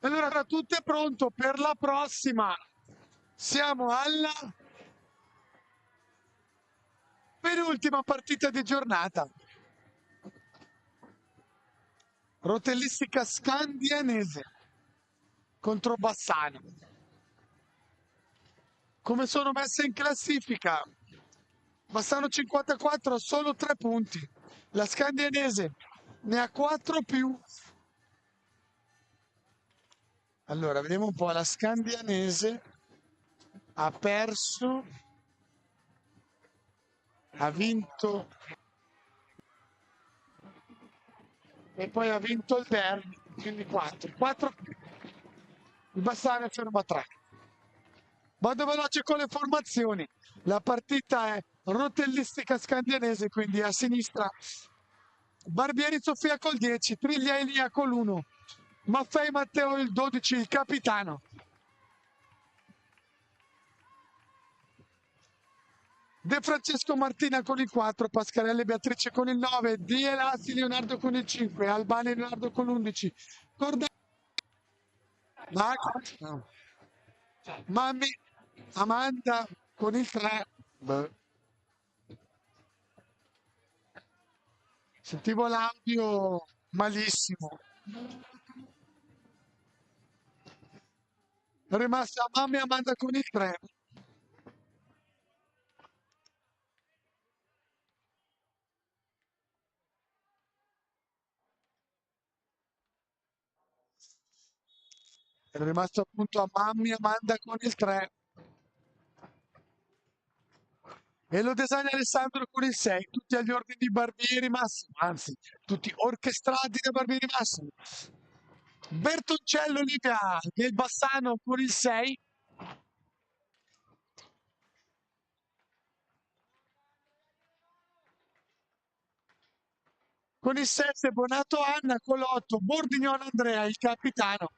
Allora, tutto è pronto per la prossima. Siamo alla penultima partita di giornata. Rotellistica Scandianese contro Bassano. Come sono messe in classifica? Bassano 54, solo 3 punti. La Scandianese ne ha 4 più. Allora, vediamo un po'. La Scandianese ha perso, ha vinto e poi ha vinto il derby, quindi 4. 4 più. Il Bassano è fermo a 3. Vado veloce con le formazioni. La partita è rotellistica scandianese, quindi a sinistra Barbieri Sofia col 10, Triglia Elia con l'1, Maffei Matteo il 12, il capitano. De Francesco Martina con il 4, Pascarelle Beatrice con il 9, Di Elassi Leonardo con il 5, Albani Leonardo con l'11, Corda no. Mammi Amanda con il 3. Beh. Sentivo l'audio malissimo. È rimasta Mammi Amanda con il 3. È rimasto appunto a Mammi Amanda con il 3. E lo designa Alessandro con il 6, tutti agli ordini di Barbieri Massimo, anzi, tutti orchestrati da Barbieri Massimo. Bertoncello Livia del Bassano con il 6. Con il 7 Bonato Anna, con l'8 Bordignon Andrea, il capitano.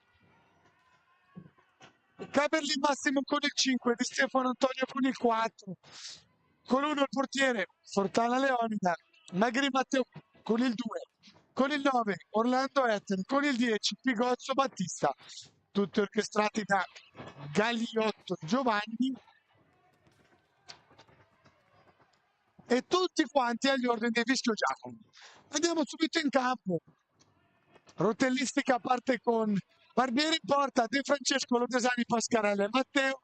Caberli Massimo con il 5, Di Stefano Antonio con il 4. Con l'1 il portiere Fortana Leonida, Magri Matteo con il 2. Con il 9 Orlando Etten, con il 10 Pigozzo Battista. Tutti orchestrati da Gagliotto Giovanni. E tutti quanti agli ordini di Fischio Giacomo. Andiamo subito in campo. Rotellistica parte con Barbieri in porta, De Francesco, Lodesani, Pascarella e Matteo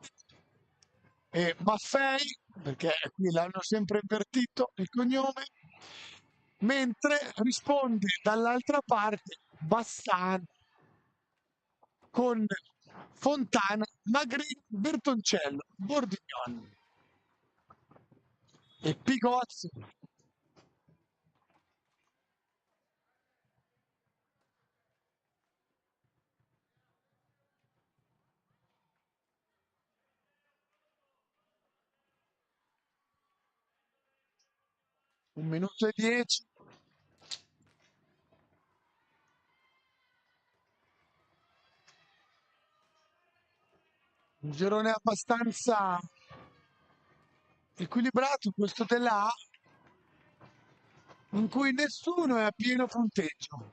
e Maffei, perché qui l'hanno sempre invertito il cognome, mentre risponde dall'altra parte Bassano con Fontana, Magrini, Bertoncello, Bordignon e Pigozzi. Un minuto e 10. Un girone abbastanza equilibrato questo della A, in cui nessuno è a pieno punteggio.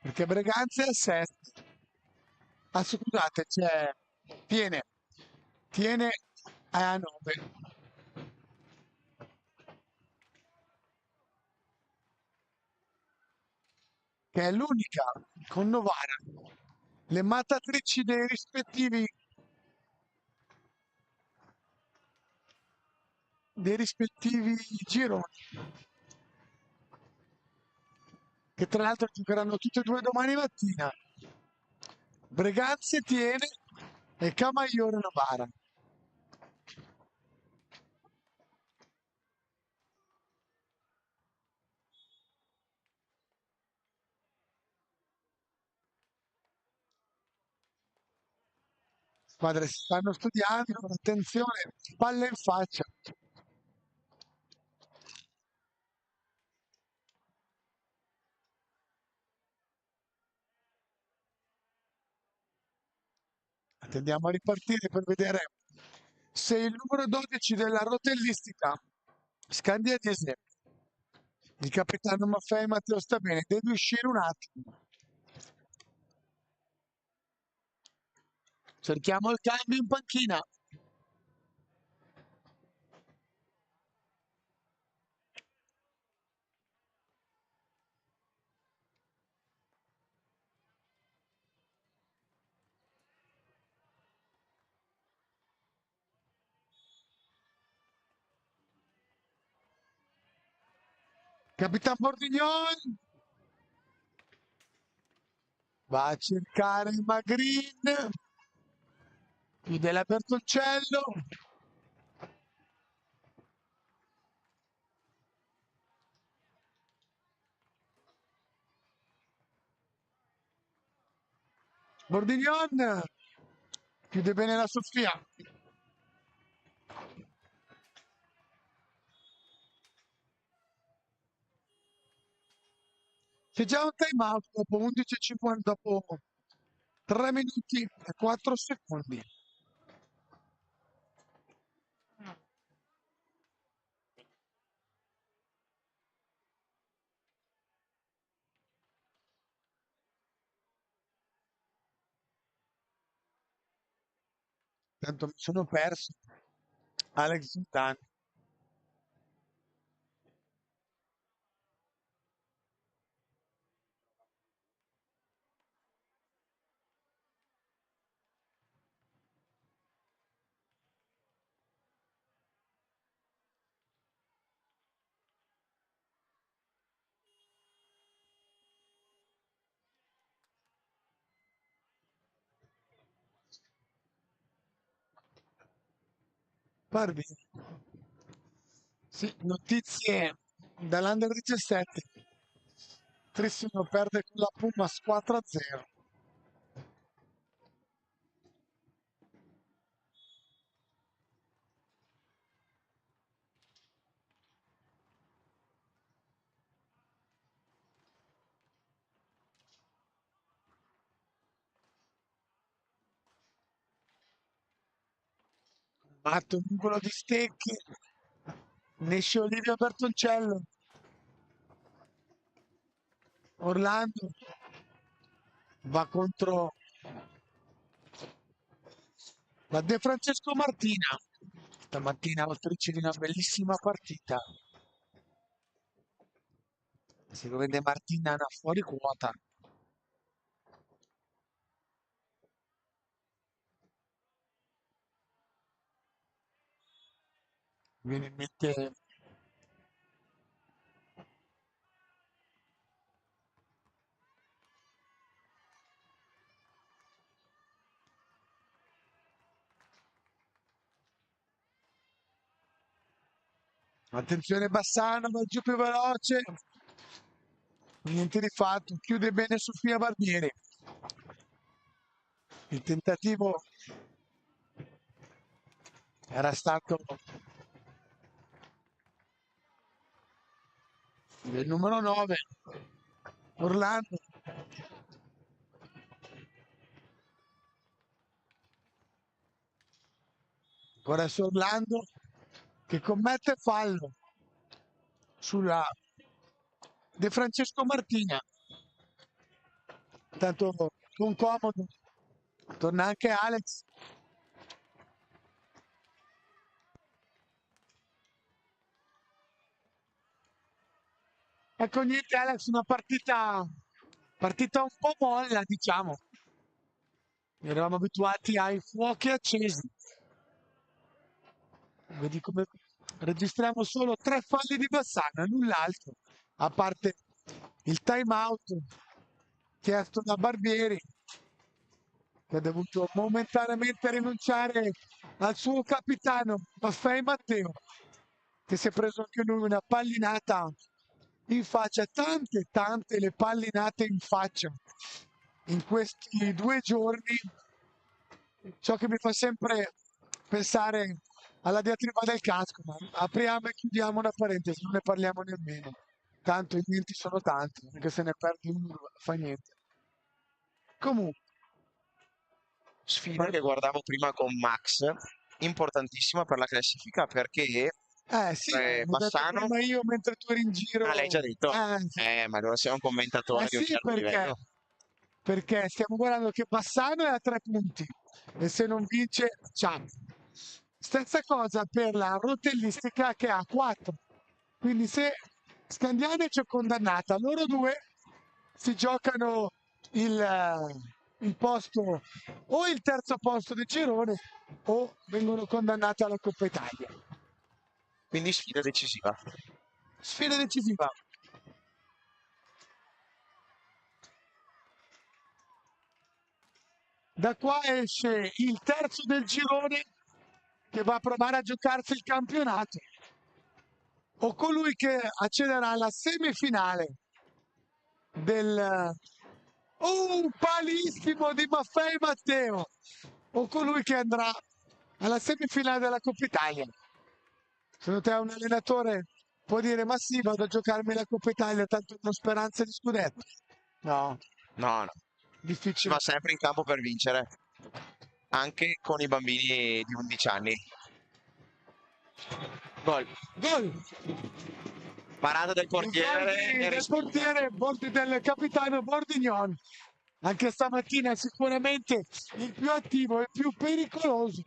Perché Breganze è a 7. Ah, scusate, tiene, tiene a 9. Che è l'unica con Novara. Le matatrici dei rispettivi gironi, che tra l'altro giocheranno tutte e due domani mattina. Breganze tiene e Camaiore Novara. Squadre si stanno studiando, attenzione, palla in faccia. Tendiamo a ripartire per vedere se il numero 12 della rotellistica Scandinese, il capitano Maffei Matteo sta bene, devi uscire un attimo. Cerchiamo il cambio in panchina. Capitan Bordignon va a cercare il Magrin, chiude la Bertoncello, Bordignon chiude bene la Sofia. C'è già un time out dopo 11,50, dopo 3 minuti e 4 secondi. Tanto mi sono perso. Alex Zutani. Barbie. Sì, notizie dall'Under 17. Trissimo perde con la Pumas 4-0. Matto un angolo di Stecchi. Ne esce Olivia Bertoncello. Orlando va contro la De Francesco Martina. Stamattina autrice di una bellissima partita. Si lo vede Martina da fuori quota. Mi viene in mente. Attenzione Bassano, va giù più veloce. Niente di fatto, chiude bene Sofia Barbieri. Il tentativo era stato del numero 9, Orlando. Ora su Orlando che commette fallo sulla De Francesco Martina. Tanto con comodo. Torna anche Alex. Ecco niente Alex, una partita un po' molla, diciamo. Eravamo abituati ai fuochi accesi. Vedi come registriamo solo 3 falli di Bassano e null'altro, a parte il time out chiesto da Barbieri, che ha dovuto momentaneamente rinunciare al suo capitano Maffei Matteo, che si è preso anche lui una pallinata in faccia, tante le pallinate in faccia in questi 2 giorni. Ciò che mi fa sempre pensare alla diatriba del casco, ma apriamo e chiudiamo una parentesi, non ne parliamo nemmeno. Tanto i nienti sono tanti, anche se ne perdi uno, fa niente. Comunque, Sfida che guardavo prima con Max, importantissima per la classifica perché Sì, l'ho detto Bassano. prima io mentre tu eri in Ah, l'hai giro. già detto? Sì. Ma allora sei un commentatore di un Sì, certo livello. perché stiamo guardando che Bassano è a 3 punti e se non vince, ciao. Stessa cosa per la rotellistica che ha 4. Quindi se Scandianic è condannata, loro due si giocano il posto o il terzo posto del girone o vengono condannati alla Coppa Italia. Quindi sfida decisiva. Sfida decisiva. Da qua esce il terzo del girone che va a provare a giocarsi il campionato o colui che accederà alla semifinale del palissimo di Maffei Matteo o colui che andrà alla semifinale della Coppa Italia. Secondo te un allenatore può dire ma sì, vado a giocarmi la Coppa Italia, tanto non ho speranza di scudetto? No, No, no. Si difficile. va sempre in campo per vincere, anche con i bambini di 11 anni. Gol. Gol! Parata del Il gol portiere e del respinta. portiere, del capitano Bordignon. Anche stamattina sicuramente il più attivo e più pericoloso.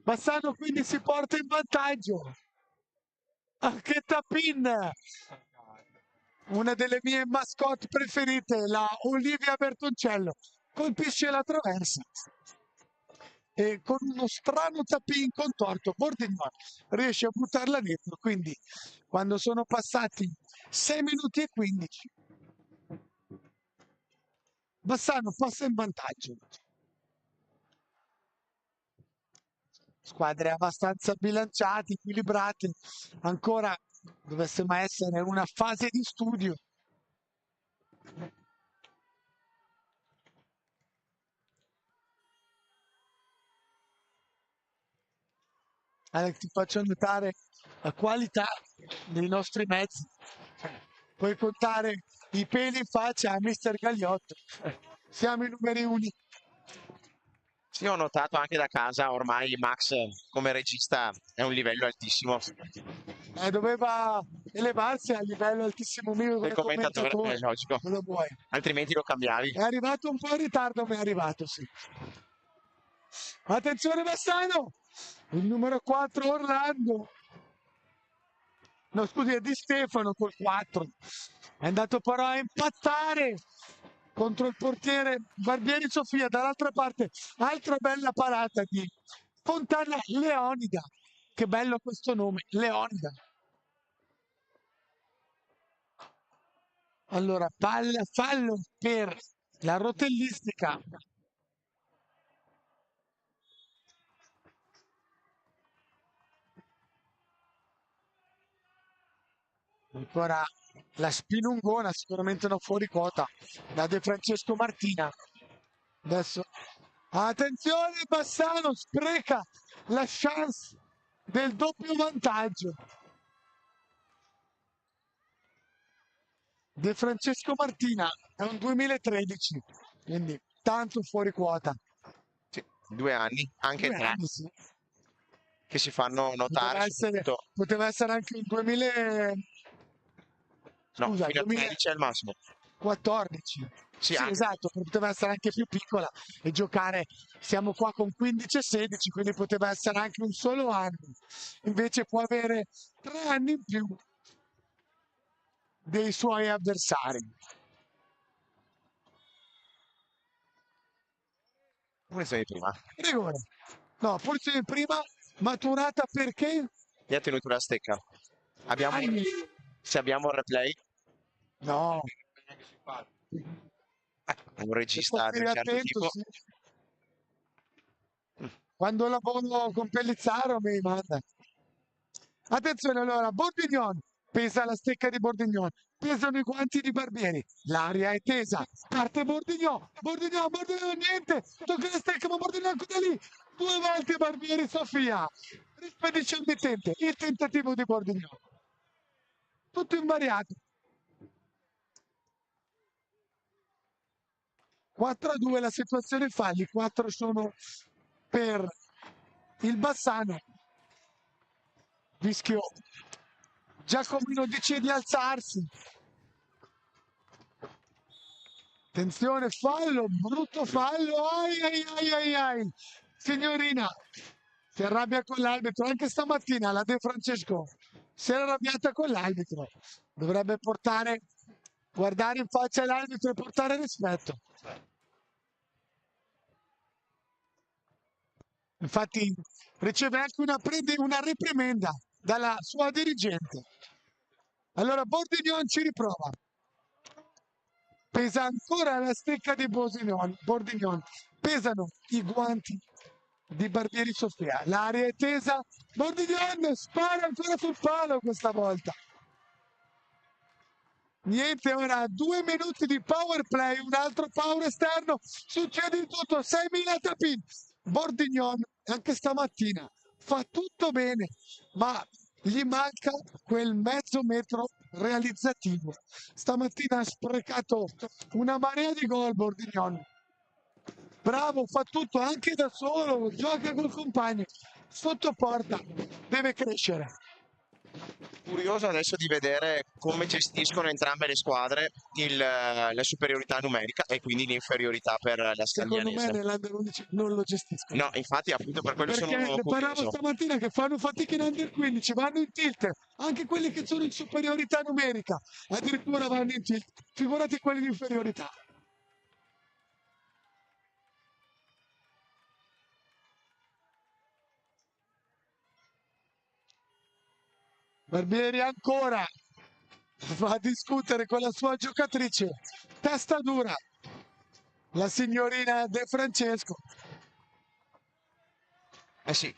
Bassano quindi si porta in vantaggio. Anche Tapin, una delle mie mascotte preferite, la Olivia Bertoncello, colpisce la traversa e con uno strano tapin contorto Bordignon riesce a buttarla dentro. Quindi quando sono passati 6 minuti e 15 Bassano passa in vantaggio. Squadre abbastanza bilanciate, equilibrate, ancora dovesse mai essere una fase di studio. Ti faccio notare la qualità dei nostri mezzi. Puoi contare i peli in faccia a Mister Gagliotto. Siamo i numeri uni. Sì, ho notato anche da casa, ormai Max come regista è un livello altissimo. Doveva elevarsi a livello altissimo mio Del come commentatore, è commentatore. logico, Non lo vuoi. altrimenti lo cambiavi. È arrivato un po' in ritardo, ma è arrivato, sì. Attenzione Bassano! Il numero 4 Orlando. No, scusi, è Di Stefano col 4. È andato però a impattare contro il portiere Barbieri Sofia. Dall'altra parte, altra bella parata di Fontana Leonida. Che bello questo nome, Leonida. Allora, fallo per la rotellistica. Ancora la spinungona, sicuramente non fuori quota da De Francesco Martina. Adesso attenzione, Bassano spreca la chance del doppio vantaggio. De Francesco Martina è un 2013, quindi tanto fuori quota. Sì, 2 anni, anche 3, 2 anni, sì. che si fanno notare soprattutto, Poteva essere anche un 2000, no, scusa, fino a 13 al massimo. 2014. Sì, Sì, anche esatto, poteva essere anche più piccola e giocare, siamo qua con 15 e 16, quindi poteva essere anche un solo anno. Invece può avere 3 anni in più dei suoi avversari. punizione di prima. Rigore. No, forse prima maturata perché? Gli ha tenuto la stecca. Abbiamo, Ai, se abbiamo il replay, no, un devo regista di un stare certo attento, tipo, sì. Quando lavoro con Pellizzaro mi manda. Attenzione allora, Bordignon pesa la stecca di Bordignon, pesano i guanti di Barbieri, l'aria è tesa, parte Bordignon, Bordignon, niente, tocca la stecca ma Bordignon ancora lì, 2 volte Barbieri Sofia, rispedisce il mittente, il tentativo di Bordignon, tutto invariato. 4-2 la situazione falli, 4 sono per il Bassano. Fischio. Giacomino decide di alzarsi. Attenzione, fallo, brutto fallo. Ai ai ai ai ai. Signorina, si arrabbia con l'arbitro. Anche stamattina la De Francesco si era arrabbiata con l'arbitro. Dovrebbe guardare in faccia l'arbitro e portare rispetto. Infatti riceve anche una reprimenda dalla sua dirigente. Allora Bordignon ci riprova. Pesa ancora la stecca di Bordignon. Pesano i guanti di Barbieri Sofia. L'aria è tesa. Bordignon spara ancora sul palo questa volta. Niente, ora 2 minuti di power play, un altro power esterno, succede di tutto, 6.000 tapin. Bordignon anche stamattina fa tutto bene, ma gli manca quel mezzo metro realizzativo. Stamattina ha sprecato una marea di gol Bordignon. Bravo, fa tutto anche da solo, gioca col compagno, sotto porta, deve crescere. Curioso adesso di vedere come gestiscono entrambe le squadre la superiorità numerica e quindi l'inferiorità per la Secondo me Scaglianese. nell'Under 11 non lo gestiscono. No, infatti appunto per quello Perché sono ne parlavo curioso. stamattina che fanno fatica in Under 15, vanno in tilt, anche quelli che sono in superiorità numerica, addirittura vanno in tilt, figurati quelli di inferiorità. Barbieri ancora va a discutere con la sua giocatrice, testa dura, la signorina De Francesco. Eh sì,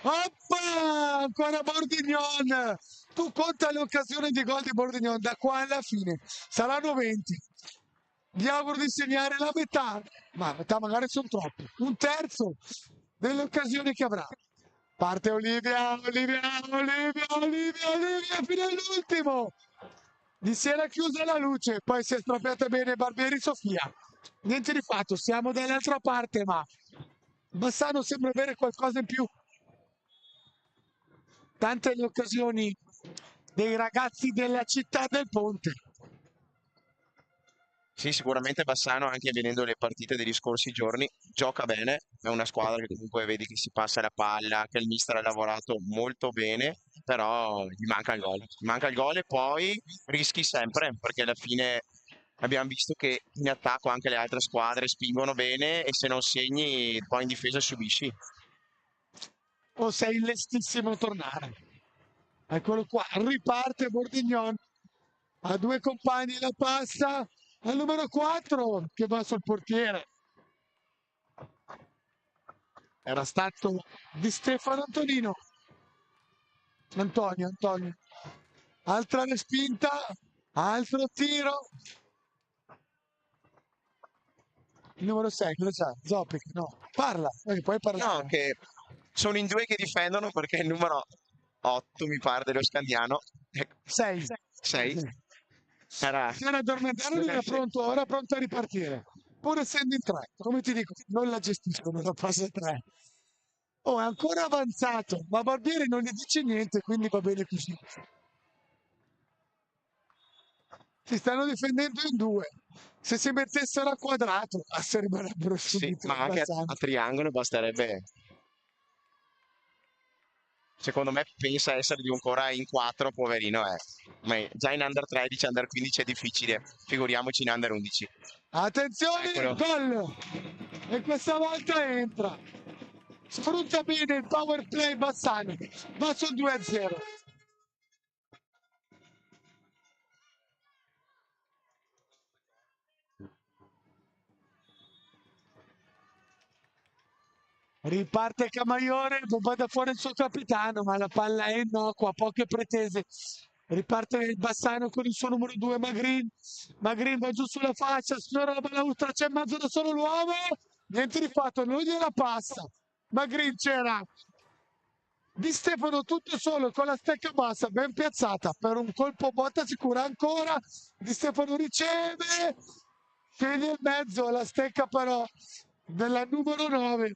Oppa! Ancora Bordignon! Tu conta le occasioni di gol di Bordignon da qua alla fine. Saranno 20. Gli auguro di segnare la metà, ma metà magari sono troppi. Un terzo delle occasioni che avrà. Parte Olivia, Olivia, Olivia, Olivia, Olivia fino all'ultimo. Gli si era chiusa la luce, poi si è strappiata bene Barbieri Sofia. Niente di fatto, siamo dall'altra parte, ma Bassano sembra avere qualcosa in più. Tante le occasioni dei ragazzi della città del Ponte. sì, sicuramente Bassano, anche vedendo le partite degli scorsi giorni, gioca bene. È una squadra che comunque vedi che si passa la palla, che il mister ha lavorato molto bene, però gli manca il gol. Gli manca il gol e poi rischi sempre, perché alla fine abbiamo visto che in attacco anche le altre squadre spingono bene e se non segni poi in difesa subisci. O sei lestissimo a tornare. Eccolo qua, riparte Bordignon. Ha due compagni, la passa al numero 4 che va sul portiere. Era stato di Stefano Antonino. Antonio. Altra respinta, altro tiro. Il numero 6, cosa c'ha? Zopic, no. Parla, puoi No, parlare. che sono in due che difendono perché il numero 8, mi pare, dello Scandiano, 6. 6, era... Si era addormentato, lui era pronto a ripartire. Pur essendo in 3, come ti dico, non la gestiscono la fase 3. Oh, è ancora avanzato, ma Barbieri non gli dice niente, quindi va bene così. Si stanno difendendo in 2. Se si mettessero a quadrato, arriverebbero Sì, subito ma anche a abbastanza. triangolo basterebbe. Secondo me pensa essere di ancora in 4, poverino è. Ma già in under 13, under 15 è difficile, figuriamoci in under 11. Attenzione, Eccolo. gol! E questa volta entra. Sfrutta bene il power play Bassani. Va sul 2-0. Riparte Camaiore, poi da fuori il suo capitano, ma la palla è innocua, poche pretese. Riparte il Bassano con il suo numero 2, Magrin. Magrin va giù sulla faccia, sfiora la balaustra, c'è in mezzo da solo l'uomo. Niente di fatto, non gliela passa. Magrin c'era Di Stefano tutto solo con la stecca bassa, ben piazzata per un colpo botta sicura ancora. Di Stefano riceve, sceglie il mezzo, la stecca però della numero 9.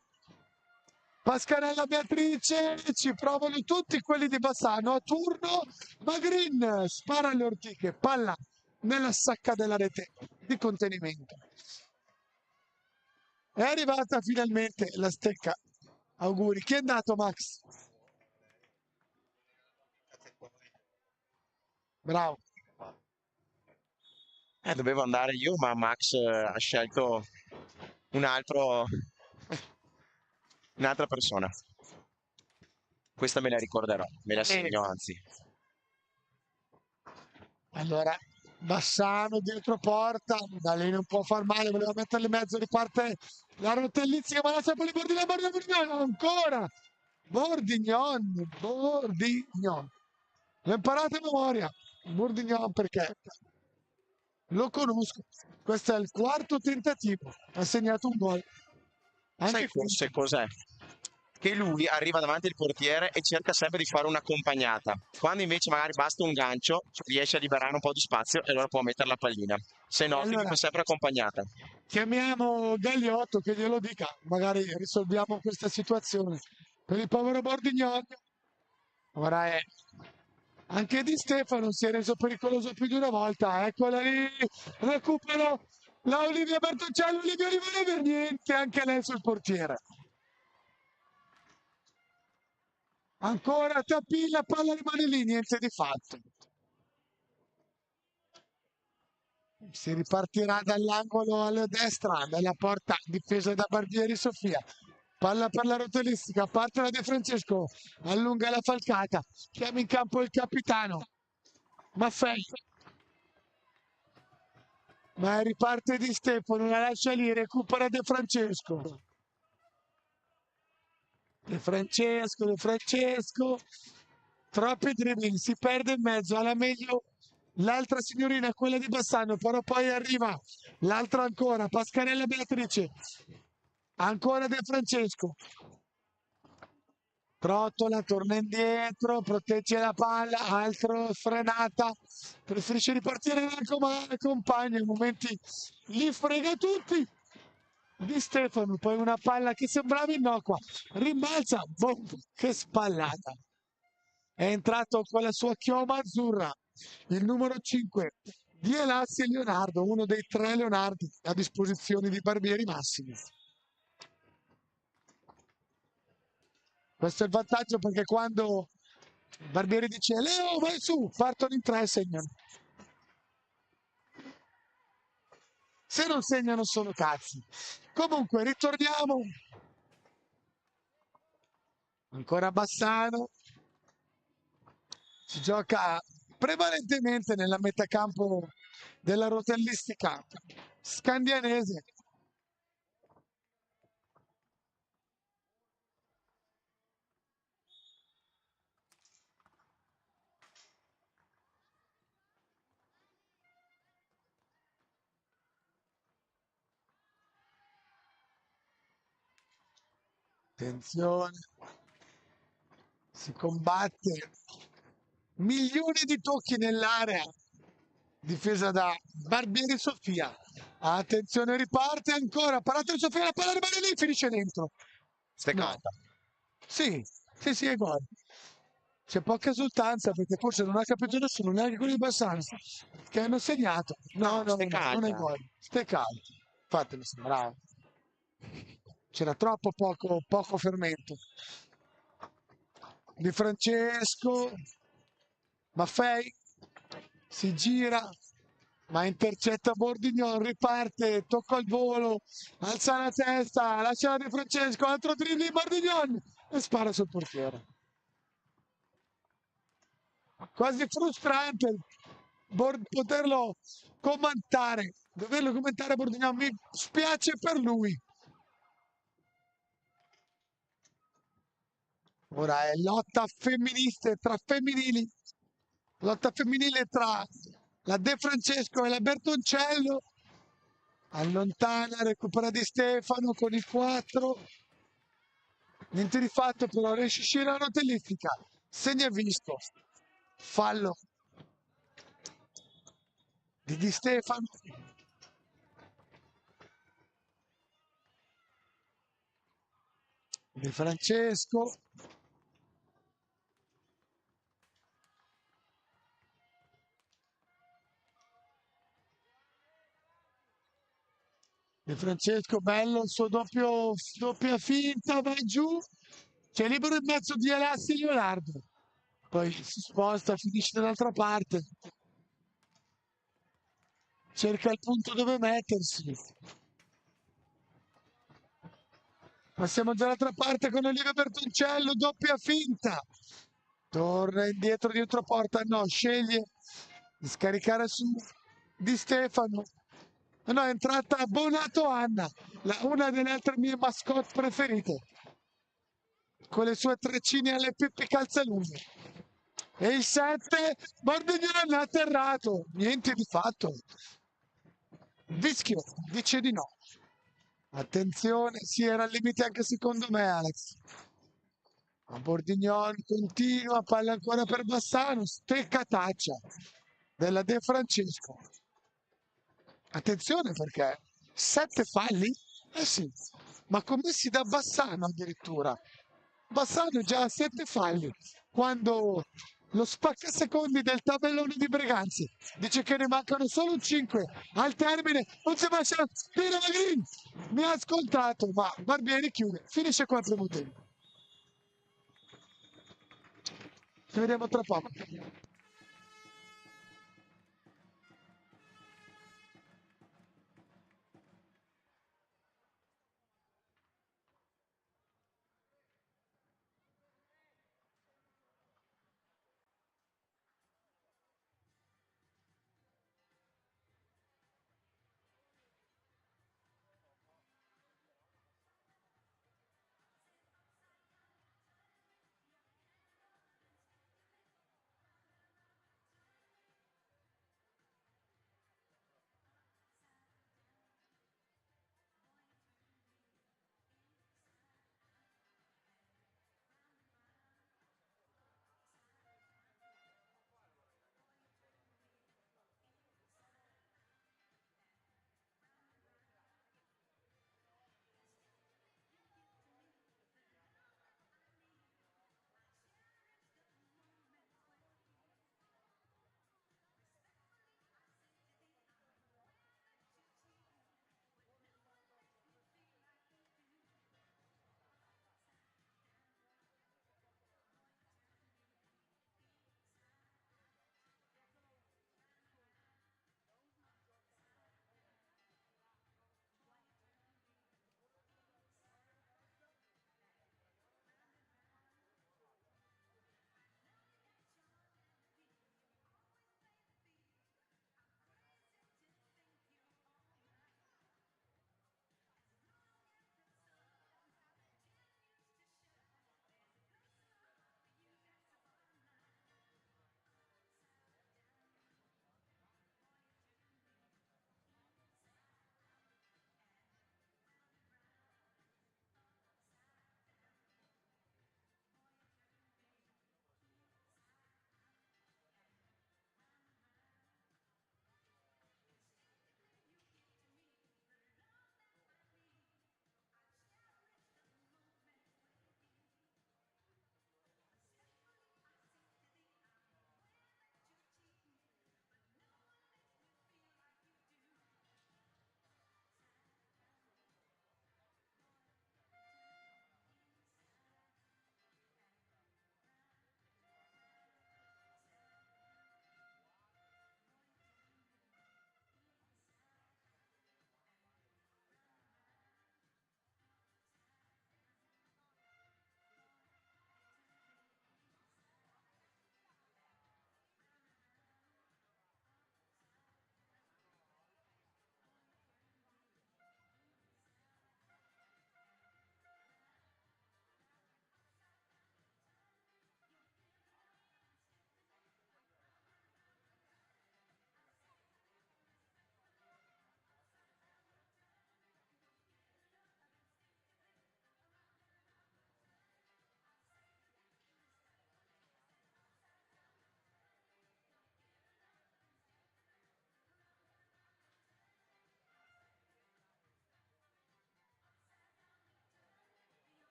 Pascarella Beatrice, ci provano tutti quelli di Bassano a turno, Magrin spara alle ortiche, palla nella sacca della rete di contenimento. È arrivata finalmente la stecca. Auguri. Chi è andato, Max? Bravo. Dovevo andare io, ma Max ha scelto un altro, un'altra persona. Questa me la ricorderò, me la E segno anzi. allora, Bassano dietro porta, da lì non può far male, voleva metterle in mezzo, riparte la rotellizia, ma lascia poi Bordignon, ancora! Bordignon. L'ho imparato a memoria, Bordignon perché lo conosco. Questo è il quarto tentativo, ha segnato un gol. Sai Anche forse questo. cos'è? Che lui arriva davanti al portiere e cerca sempre di fare un'accompagnata. Quando invece magari basta un gancio, riesce a liberare un po' di spazio e allora può mettere la pallina. Se E no, ti allora fa sempre accompagnata. chiamiamo Gagliotto che glielo dica, magari risolviamo questa situazione. Per il povero Bordignon, ora è anche Di Stefano si è reso pericoloso più di una volta. Eccola lì, recupero la Olivia Bertoncello, Olivia rimane per niente, anche lei sul portiere. Ancora Tappi, la palla rimane lì, niente di fatto. Si ripartirà dall'angolo alla destra, dalla porta difesa da Barbieri Sofia. Palla per la rotellistica, parte la De Francesco, allunga la falcata, chiama in campo il capitano. Maffei, ma riparte Di Stefano, la lascia lì, recupera De Francesco. De Francesco, troppi dribbling, si perde in mezzo, alla meglio l'altra signorina, quella di Bassano, però poi arriva l'altra ancora, Pascarella Beatrice, ancora De Francesco, Trottola torna indietro, protegge la palla, altro frenata, preferisce ripartire la compagna, in momenti li frega tutti. Di Stefano, poi una palla che sembrava innocua, rimbalza, boom, che spallata. È entrato con la sua chioma azzurra, il numero 5 di Elassi Leonardo, uno dei tre Leonardi a disposizione di Barbieri Massimi. Questo è il vantaggio perché quando Barbieri dice Leo vai su, partono in tre e segnano. Se non segnano sono cazzi. Comunque ritorniamo. Ancora Bassano. Si gioca prevalentemente nella metacampo della rotellistica scandianese. Attenzione, si combatte. Milioni di tocchi nell'area, difesa da Barbieri Sofia. Attenzione, riparte ancora. Parata di Sofia, la palla rimane lì, finisce dentro. No, Steccata. sì, sì, è gol. C'è poca esultanza perché forse non ha capito nessuno, neanche quelli di Bassano, che hanno segnato. No, No, no, no, no, non è steccata. gol. Steccato. Infatti mi sembrava. C'era troppo poco fermento. Di Francesco, Maffei si gira, ma intercetta Bordignon, riparte, tocca il volo, alza la testa, lascia Di Francesco, altro dribbling di Bordignon e spara sul portiere. Quasi frustrante poterlo commentare, doverlo commentare Bordignon, mi spiace per lui. Ora è lotta femminile tra femminili, lotta femminile tra la De Francesco e la Bertoncello. Allontana, recupera Di Stefano con il 4. Niente di fatto però, riesce a uscire la rotellistica. Segna visto. Fallo di Di Stefano. Di Francesco. Di Francesco, bello il suo doppia finta, va giù. C'è libero in mezzo di Alassi e Leonardo. Poi si sposta, finisce dall'altra parte. Cerca il punto dove mettersi. Passiamo dall'altra parte con Olivia Bertoncello, doppia finta. Torna indietro dietro porta, no, sceglie di scaricare su Di Stefano. No, è entrata Bonato Anna, una delle altre mie mascotte preferite, con le sue treccine alle Pippi Calzalunghe. E il 7, Bordiglione ha atterrato, niente di fatto. Vischio dice di no. Attenzione, si era al limite anche secondo me, Alex. A Bordignon continua, palla ancora per Bassano, steccataccia della De Francesco. Attenzione perché 7 falli? Eh sì, ma commessi da Bassano addirittura. Bassano già ha 7 falli, quando lo spaccasecondi del tabellone di Breganzi dice che ne mancano solo 5 al termine. Non si faccia Pino Magrin, mi ha ascoltato, ma Barbieri chiude, finisce 4 minuti. Ci vediamo tra poco.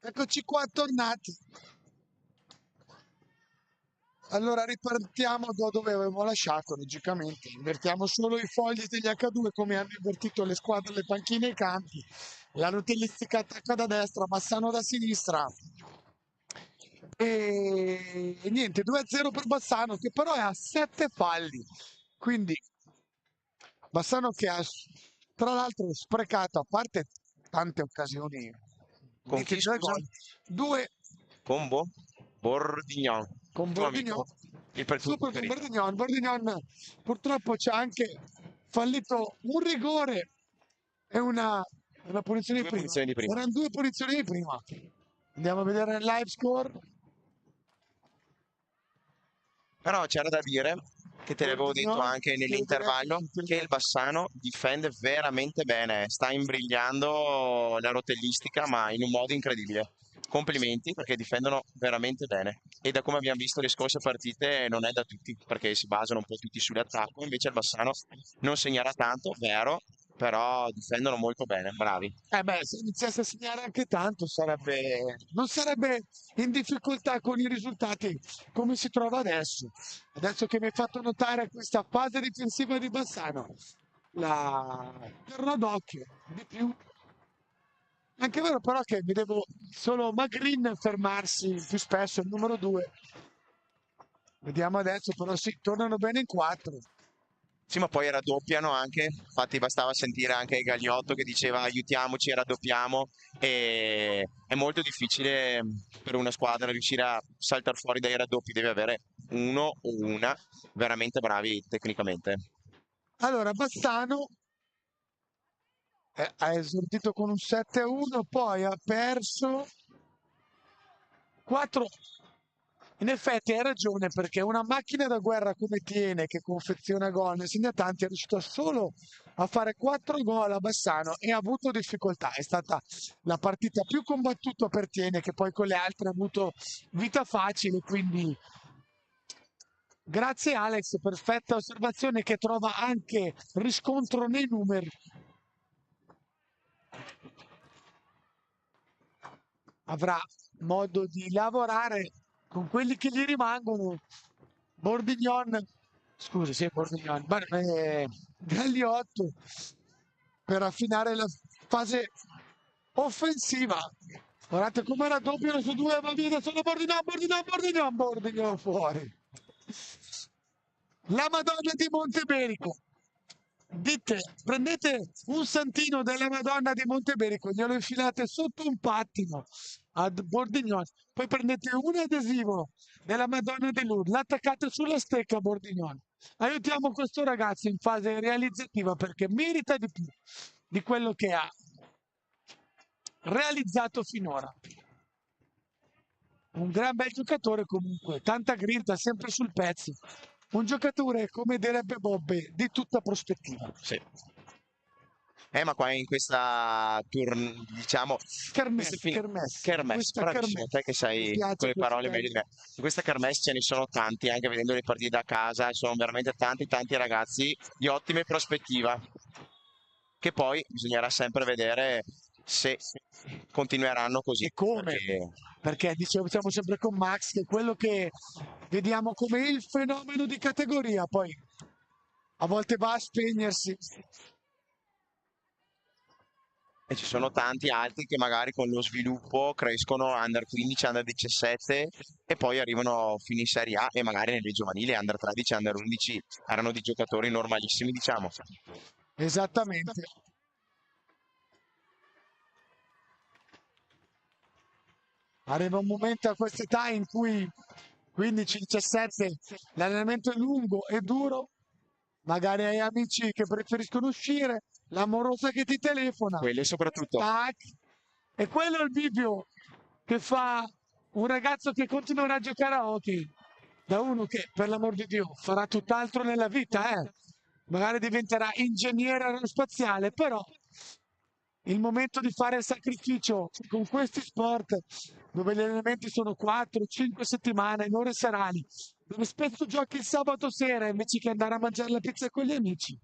Eccoci qua, tornati. Allora ripartiamo da dove avevamo lasciato, logicamente. Invertiamo solo i fogli degli H2 come hanno invertito le squadre, le panchine e i campi. La rotellistica attacca da destra, Bassano da sinistra. E niente, 2-0 per Bassano che però è a 7 falli. Quindi Bassano che ha tra l'altro sprecato, a parte tante occasioni, Con chi, nitide da scusa? gol, due Combo? Bordignon, con tuo Bordignon, amico, il tuo super con preferito. Bordignon. Bordignon purtroppo ci ha anche fallito un rigore e una punizione di Due prima. punizioni di prima. Erano due punizioni di prima. Andiamo a vedere il live score. Però c'era da dire, che te l'avevo detto Bordignon anche chiede nell'intervallo, che il Bassano difende veramente bene, sta imbrigliando la rotellistica, ma in un modo incredibile. Complimenti perché difendono veramente bene. E da come abbiamo visto le scorse partite non è da tutti, perché si basano un po' tutti sull'attacco, invece il Bassano non segnerà tanto, vero, però difendono molto bene, bravi. Eh beh, se iniziasse a segnare anche tanto non sarebbe in difficoltà con i risultati come si trova adesso. Adesso che mi hai fatto notare questa fase difensiva di Bassano, la terrò d'occhio di più. Anche vero però che vedevo solo Magrin fermarsi più spesso, il numero 2. Vediamo adesso, però sì, tornano bene in 4. Sì, ma poi raddoppiano anche, infatti bastava sentire anche Gagliotto che diceva aiutiamoci e raddoppiamo e è molto difficile per una squadra riuscire a saltare fuori dai raddoppi, deve avere uno o una veramente bravi tecnicamente. Allora, Bassano ha esordito con un 7-1, poi ha perso 4. In effetti hai ragione perché una macchina da guerra come Tiene che confeziona gol, ne segna tanti, è riuscito solo a fare 4 gol a Bassano e ha avuto difficoltà. È stata la partita più combattuta per Tiene che poi con le altre ha avuto vita facile, quindi grazie Alex, perfetta osservazione che trova anche riscontro nei numeri. Avrà modo di lavorare con quelli che gli rimangono. Bordignon, scusi, sì, Bordignon, Gagliotto per affinare la fase offensiva. Guardate come raddoppiano su due, va via solo Bordignon fuori. La Madonna di Monteberico. Dite, prendete un santino della Madonna di Monteberico, glielo infilate sotto un pattino ad Bordignon, poi prendete un adesivo della Madonna di Lourdes, l'attaccate sulla stecca a Bordignon. Aiutiamo questo ragazzo in fase realizzativa perché merita di più di quello che ha realizzato finora. Un gran bel giocatore comunque, tanta grinta, sempre sul pezzo. Un giocatore, come direbbe Bobbe, di tutta prospettiva. Sì. Ma qua in questa diciamo, queste kermesse, Questa bravissimo, te kermesse. che Mi sai con piace le questo parole meglio di me. termine. In questa kermesse ce ne sono tanti, anche vedendo le partite da casa, ci sono veramente tanti ragazzi di ottima prospettiva, che poi bisognerà sempre vedere se continueranno così, E come? perché Perché dicevo, siamo sempre con Max, che è quello che vediamo come il fenomeno di categoria, poi a volte va a spegnersi. e ci sono tanti altri che magari con lo sviluppo crescono under 15, under 17 e poi arrivano fino in Serie A e magari nelle giovanili under 13, under 11 erano di giocatori normalissimi, diciamo. Esattamente. Arriva un momento a quest'età in cui 15-17 l'allenamento è lungo e duro, magari hai amici che preferiscono uscire, l'amorosa che ti telefona, Quelle soprattutto. tac, e quello è il bivio che fa un ragazzo che continuerà a giocare a hockey, da uno che per l'amor di Dio farà tutt'altro nella vita, magari diventerà ingegnere aerospaziale, però il momento di fare il sacrificio con questi sport dove gli allenamenti sono 4-5 settimane in ore serali, dove spesso giochi il sabato sera invece che andare a mangiare la pizza con gli amici,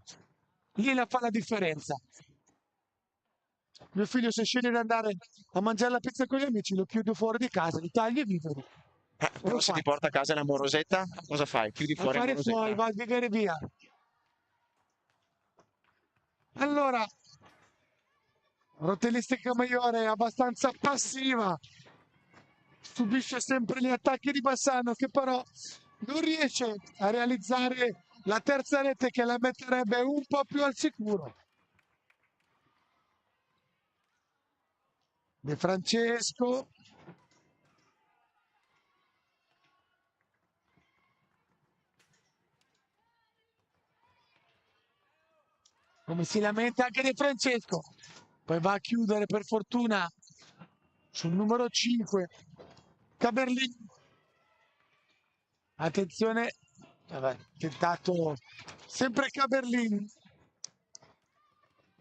lì la fa la differenza. Mio figlio se sceglie di andare a mangiare la pizza con gli amici, lo chiudo fuori di casa, gli taglio i viveri. E lo Però se ti fa. porta a casa la morosetta, cosa fai? Chiudi A fuori la fare fuori, morosetta. va a vivere via. Allora, Rotellistica Maiore è abbastanza passiva, subisce sempre gli attacchi di Bassano che però non riesce a realizzare la terza rete che la metterebbe un po' più al sicuro. De Francesco, come si lamenta anche De Francesco, poi va a chiudere per fortuna sul numero 5, Caberlin. Attenzione, tentato sempre Caberlin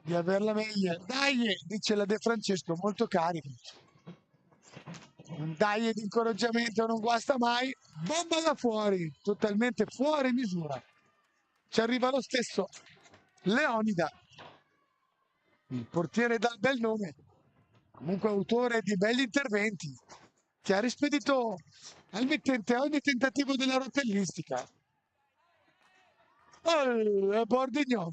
di averla meglio. Dai, dice la De Francesco, molto carico. Un dai di incoraggiamento non guasta mai. Bomba da fuori, totalmente fuori misura. Ci arriva lo stesso Leonida, il portiere dal bel nome, comunque autore di belli interventi, che ha rispedito al mittente ogni tentativo della rotellistica. Oh, è Bordignon,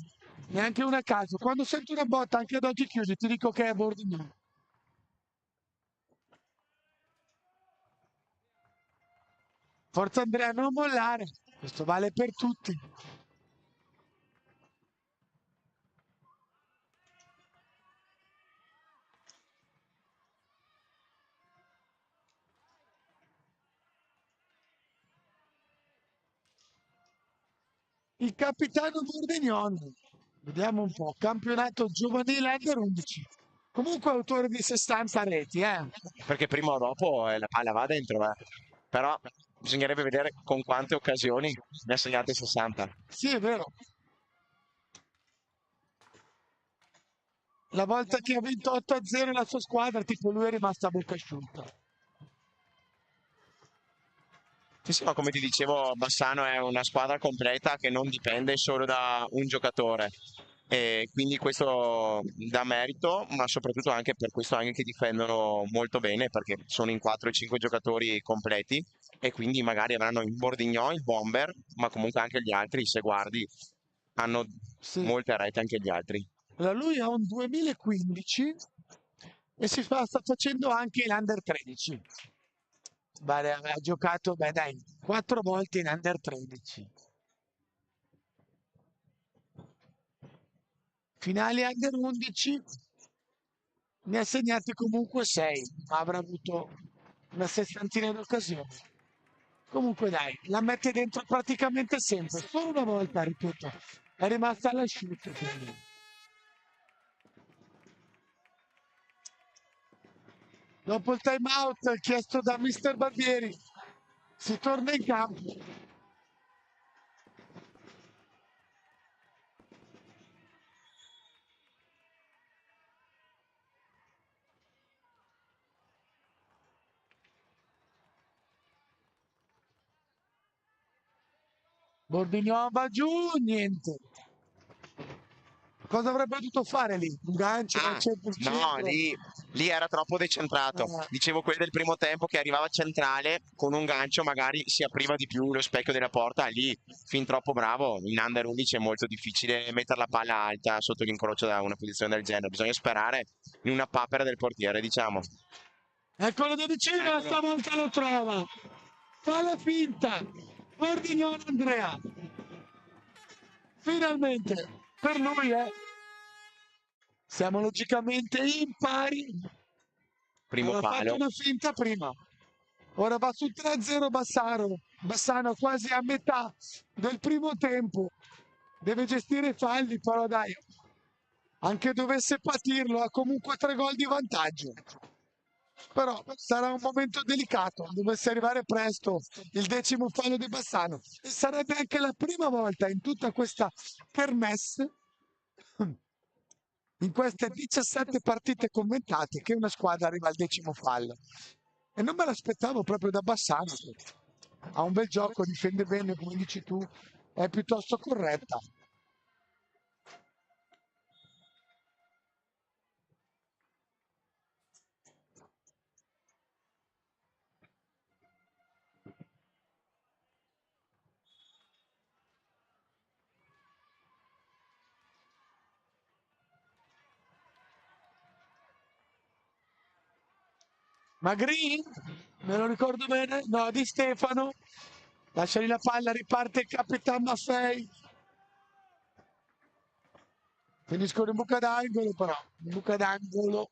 neanche una a caso. Quando sento una botta anche ad occhi chiusi ti dico che è Bordignon. Forza Andrea, non mollare, questo vale per tutti. Il capitano Bordignon, vediamo un po', campionato giovanile under 11. Comunque autore di 60 reti, eh. Perché prima o dopo la palla va dentro, eh. Però bisognerebbe vedere con quante occasioni ne ha segnate 60. Sì, è vero. La volta che ha vinto 8-0 la sua squadra, tipo lui è rimasto a bocca asciutta. Sì, sì, ma come ti dicevo, Bassano è una squadra completa che non dipende solo da un giocatore. E quindi questo dà merito, ma soprattutto anche per questo anche che difendono molto bene, perché sono in 4-5 giocatori completi e quindi magari avranno il Bordignon, il Bomber, ma comunque anche gli altri, se guardi, hanno Sì. molte rete anche gli altri. Allora lui ha un 2015 e sta facendo anche l'Under 13. Beh, ha giocato, beh dai, 4 volte in Under 13. Finali Under 11, ne ha segnati comunque 6, ma avrà avuto una sessantina di occasioni. Comunque dai, la mette dentro praticamente sempre, solo una volta, ripeto, è rimasta all'asciutto. Quindi. Dopo il time out chiesto da Mister Barbieri, si torna in campo. Bordignon va giù, niente. Cosa avrebbe dovuto fare lì? Un gancio dal Ah, centro al no, centro. lì era troppo decentrato. Dicevo quello del primo tempo che arrivava centrale con un gancio, magari si apriva di più lo specchio della porta. Lì, fin troppo bravo. In under 11 è molto difficile mettere la palla alta sotto l'incrocio da una posizione del genere. Bisogna sperare in una papera del portiere, diciamo. Eccolo da vicino, stavolta lo trova. Fa la finta. Bordignon Andrea. Finalmente, per lui siamo logicamente impari. Primo Aveva fatto palo. una finta prima. Ora va su 3-0 Bassano. Bassano quasi a metà del primo tempo. Deve gestire i falli, però dai, anche dovesse patirlo, ha comunque 3 gol di vantaggio. Però sarà un momento delicato, dovesse arrivare presto il 10° fallo di Bassano. E sarebbe anche la prima volta in tutta questa kermesse, in queste 17 partite commentate, che una squadra arriva al 10° fallo. E non me l'aspettavo proprio da Bassano. Ha un bel gioco, difende bene, come dici tu, è piuttosto corretta. Magri, me lo ricordo bene, no, Di Stefano, lascia lì la palla, riparte il Capitan Maffei, finiscono in buca d'angolo però, in buca d'angolo,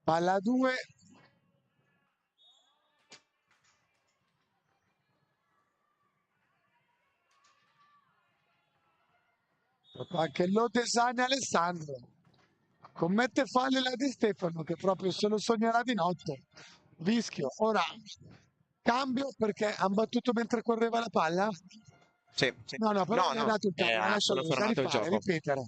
palla a 2, anche Lodesani Alessandro, commette falli la Di Stefano che proprio se lo sognerà di notte, Vischio, ora cambio perché hanno battuto mentre correva la palla? Sì. No, no, però No, gli ha no, dato il cambio, ha lascialo, solo lo sa fermato il rifare, gioco. ripetere.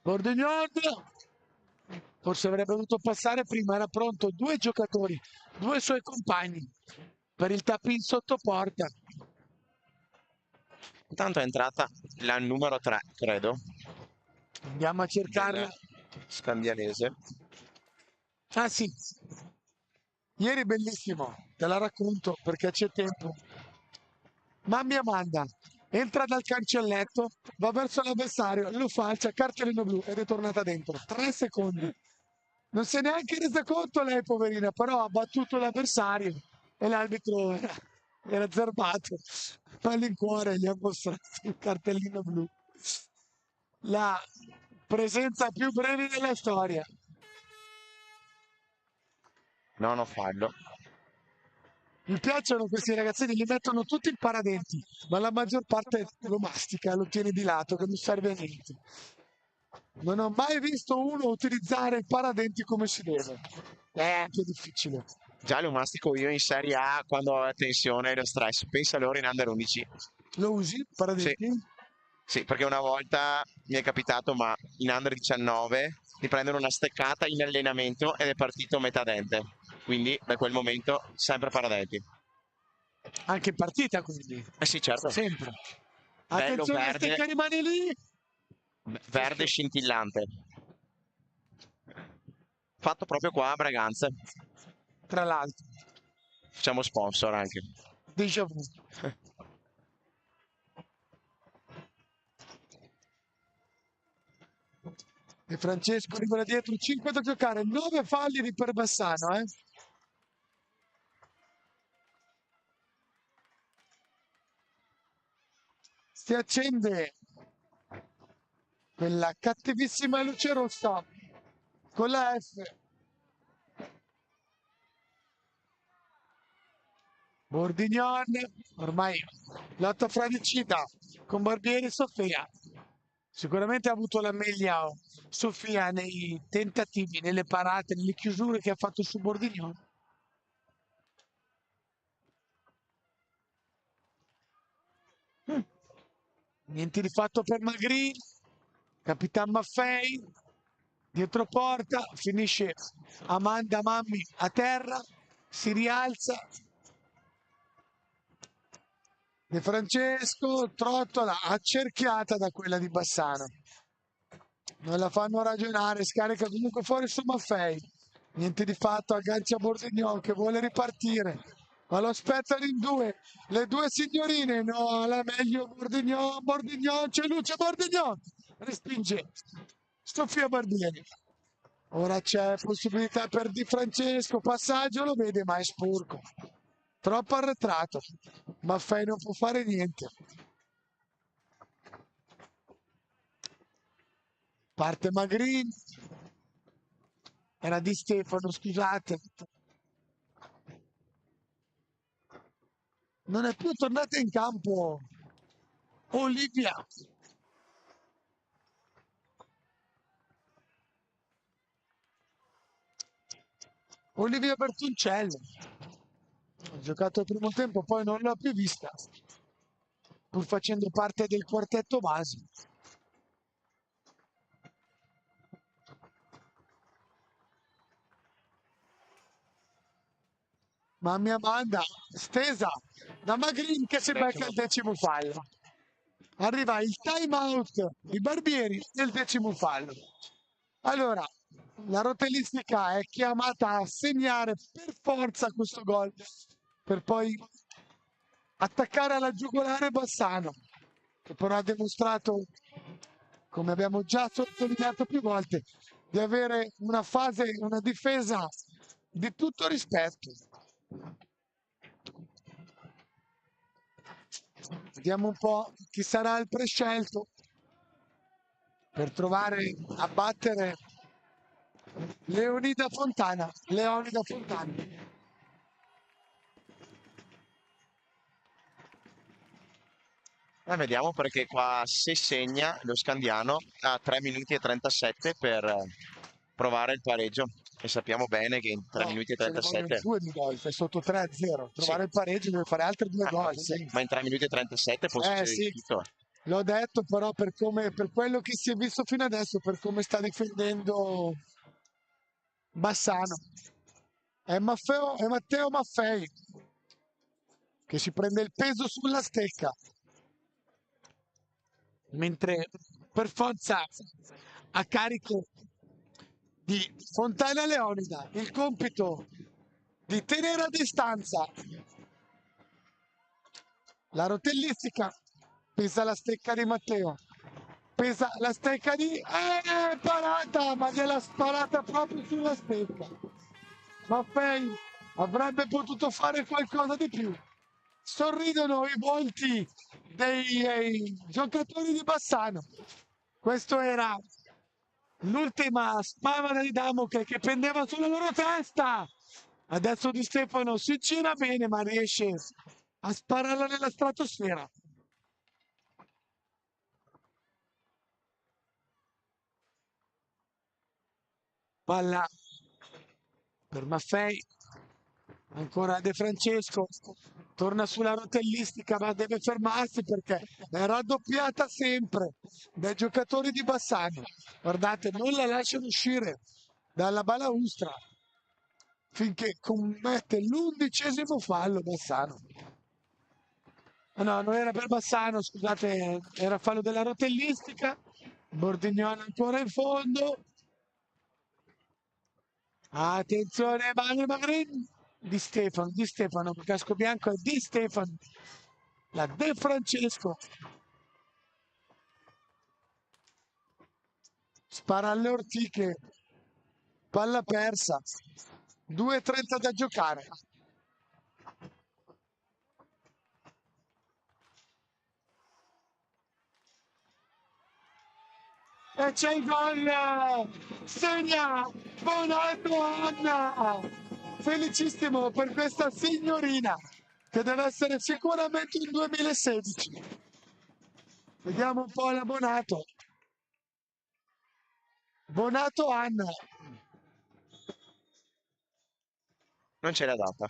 Bordignon, forse avrebbe dovuto passare prima, era pronto, due giocatori, due suoi compagni per il tap in sotto porta. Intanto è entrata la numero 3, credo, Andiamo a cercarla. del Scandianese. Ah sì, ieri bellissimo, te la racconto perché c'è tempo. Mamma Amanda entra dal cancelletto, va verso l'avversario, lo falcia, cartellino blu ed è tornata dentro. 3 secondi. Non si è neanche resa conto lei, poverina, però ha battuto l'avversario e l'arbitro era zerbato. Malincuore gli ha mostrato il cartellino blu. La presenza più breve della storia. No, no, fallo. Mi piacciono questi ragazzini, li mettono tutti in paradenti, ma la maggior parte lo mastica, lo tiene di lato, che non serve a niente. Non ho mai visto uno utilizzare i paradenti come si deve. È anche difficile. Già lo mastico io in Serie A quando ho la tensione e lo stress. Pensa loro in Under 11. Lo usi, Sì, paradenti? sì, perché una volta mi è capitato, ma in Under 19, di prendere una steccata in allenamento ed è partito metà dente. Quindi da quel momento sempre paradenti. Anche in partita, quindi. Eh sì, certo. Sempre. Bello Attenzione, la verde, stecca rimane lì. verde scintillante. Fatto proprio qua a Braganza. Tra l'altro, Facciamo sponsor anche. déjà vu. E Francesco arriva dietro, 5 da giocare, 9 falli di per Bassano, eh. Si accende quella cattivissima luce rossa con la F. Bordignon, ormai lotta fratricida con Barbieri e Sofia. Sicuramente ha avuto la meglio Sofia nei tentativi, nelle parate, nelle chiusure che ha fatto su Bordignon. Mm. Niente di fatto per Magri, Capitan Maffei, dietro porta, finisce Amanda Mammi a terra, si rialza. De Francesco, trottola accerchiata da quella di Bassano. Non la fanno ragionare, scarica comunque fuori su Maffei. Niente di fatto, aggancia Bordignon che vuole ripartire. Ma lo aspettano in due, le due signorine. No, la meglio Bordignon, Bordignon, c'è Luce Bordignon. Respinge Sofia Barbieri. Ora c'è possibilità per Di Francesco, passaggio, lo vede ma è sporco. Troppo arretrato. Maffei non può fare niente. Parte Magrin. Era Di Stefano, scusate. Non è più tornata in campo Olivia. Olivia Bertoncelli. Ha giocato il primo tempo, poi non l'ho più vista, pur facendo parte del quartetto base. Ma mia banda stesa da Magrin che si becca il decimo fallo. Arriva il time out di Barbieri nel decimo fallo. Allora, la rotellistica è chiamata a segnare per forza questo gol per poi attaccare alla giugulare Bassano, che però ha dimostrato, come abbiamo già sottolineato più volte, di avere una fase, una difesa di tutto rispetto. Vediamo un po' chi sarà il prescelto per trovare a battere Leonida Fontana. Leonida Fontana. Vediamo perché qua se segna lo Scandiano ha 3 minuti e 37 per provare il pareggio e sappiamo bene che in 3 No, minuti e ce ne vogliono 37 due di gol, sei sotto 3-0. sì, Trovare il pareggio deve fare altri due gol. appunto, Sì. ma in 3 minuti e 37 può succedere di Sì, tutto. l'ho detto, però per come, per quello che si è visto fino adesso, per come sta difendendo Bassano, è Matteo Maffei che si prende il peso sulla stecca, mentre per forza a carico di Fontana Leonida il compito di tenere a distanza la rotellistica. Pesa la stecca di Matteo, pesa la stecca di parata, ma gliela sparata proprio sulla stecca. Maffei avrebbe potuto fare qualcosa di più. Sorridono i volti dei giocatori di Bassano. Questo era l'ultima spada di Damocle che pendeva sulla loro testa. Adesso Di Stefano si gira bene, ma riesce a spararla nella stratosfera. Palla per Maffei, ancora De Francesco, torna sulla rotellistica ma deve fermarsi perché è raddoppiata sempre dai giocatori di Bassano. Guardate, non la lasciano uscire dalla balaustra finché commette l'11° fallo Bassano. No, non era per Bassano, scusate, era fallo della rotellistica. Bordignone ancora in fondo. Attenzione, Manuel Magrin. Di Stefano, casco bianco è Di Stefano. La De Francesco. Spara alle ortiche. Palla persa. 2:30 da giocare. E c'è il gol! Segna Bonato Anna! Felicissimo per questa signorina che deve essere sicuramente un 2016. Vediamo un po' la Bonato. Bonato Anna. Non ce l'ha data.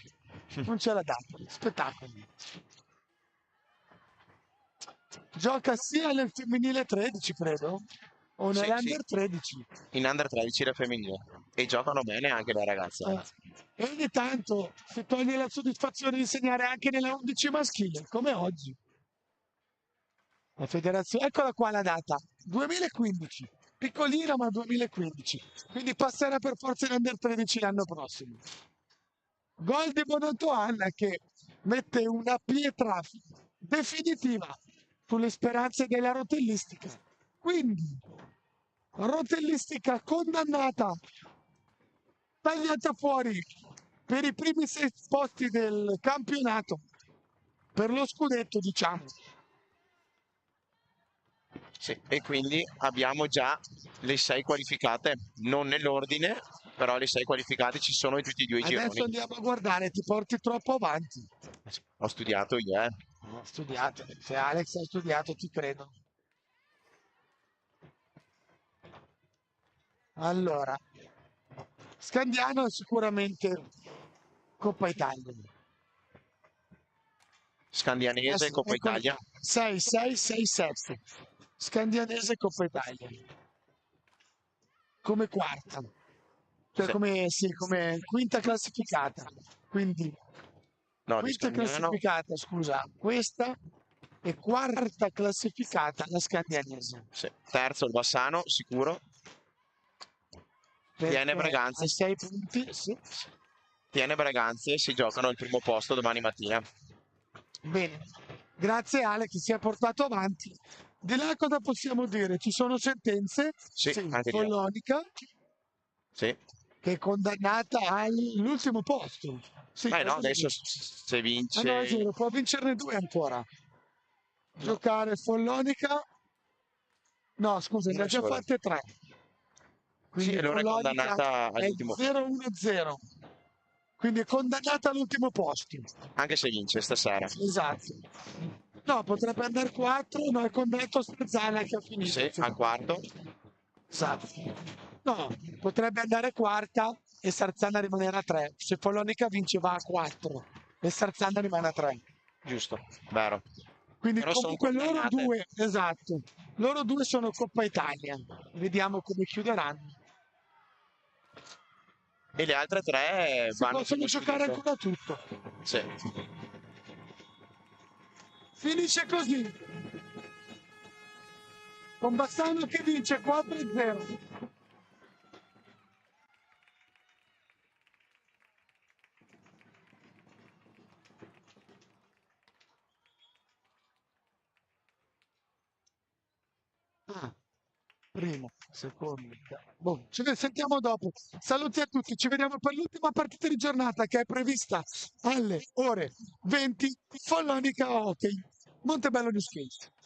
Non ce l'ha dato. Spettacolo. Gioca sia nel femminile 13, credo, o Sì, sì, nell'Under 13. in under 13 la femminile e giocano bene anche le ragazze. E ogni tanto si toglie la soddisfazione di segnare anche nella 11 maschile, come oggi. La federazione, eccola qua la data, 2015, piccolina ma 2015, quindi passerà per forza in Under 13 l'anno prossimo. Gol di Bonato Anna che mette una pietra definitiva sulle speranze della rotellistica. Quindi, rotellistica condannata, tagliata fuori per i primi 6 posti del campionato, per lo scudetto, diciamo. Sì, e quindi abbiamo già le 6 qualificate, non nell'ordine, però le 6 qualificate ci sono in tutti e due i Adesso gironi. andiamo a guardare, ti porti troppo avanti. Ho studiato io, eh. Ho studiato, se Alex ha studiato ti credo. Allora, Scandiano è sicuramente Coppa Italia. Scandianese, Coppa Ecco, Italia. 6, 6, 6, 7. Scandianese Coppa Italia. Come quarta. Cioè Sì. come quinta classificata. Quindi, No, di quinta Scandiano. classificata, scusa, questa e quarta classificata la Scandianese. Sì. Terzo il Bassano, sicuro. Tiene perché Braganza, ai 6 punti, sì. Tiene Braganza e si giocano il primo posto domani mattina. Bene, grazie Ale che si è portato avanti. Di là cosa possiamo dire? Ci sono sentenze? Sì, Sì, anche di là. Follonica Sì. che è condannata all'ultimo posto. Sì, No, questo sì. adesso se Ah no, è vince... vero, può vincerne due ancora. No, Giocare Follonica. No, scusa, ne una ha già sola. fatte tre. Sì, Quindi allora è Follonica condannata è all'ultimo, 0-1-0. Quindi è condannata all'ultimo posto. anche se vince stasera. Esatto. No, potrebbe andare 4, no, è condannato Strezzana che ha finito. Sì, Sì. al quarto, Esatto. No, potrebbe andare quarta e Sarzana rimanere a 3. Se Follonica vince va a 4 e Sarzana rimane a 3. giusto, vero. Quindi Però sono comunque loro condannate. due, esatto, loro due sono Coppa Italia. Vediamo come chiuderanno. E le altre tre Si vanno per possono lo giocare scudetto. ancora tutto. Sì. Finisce così, con Bassano che vince 4-0. Ah, primo, secondo. Boh, sentiamo dopo. Saluti a tutti, ci vediamo per l'ultima partita di giornata che è prevista alle ore 20. Follonica Hockey, Montebello New Skate.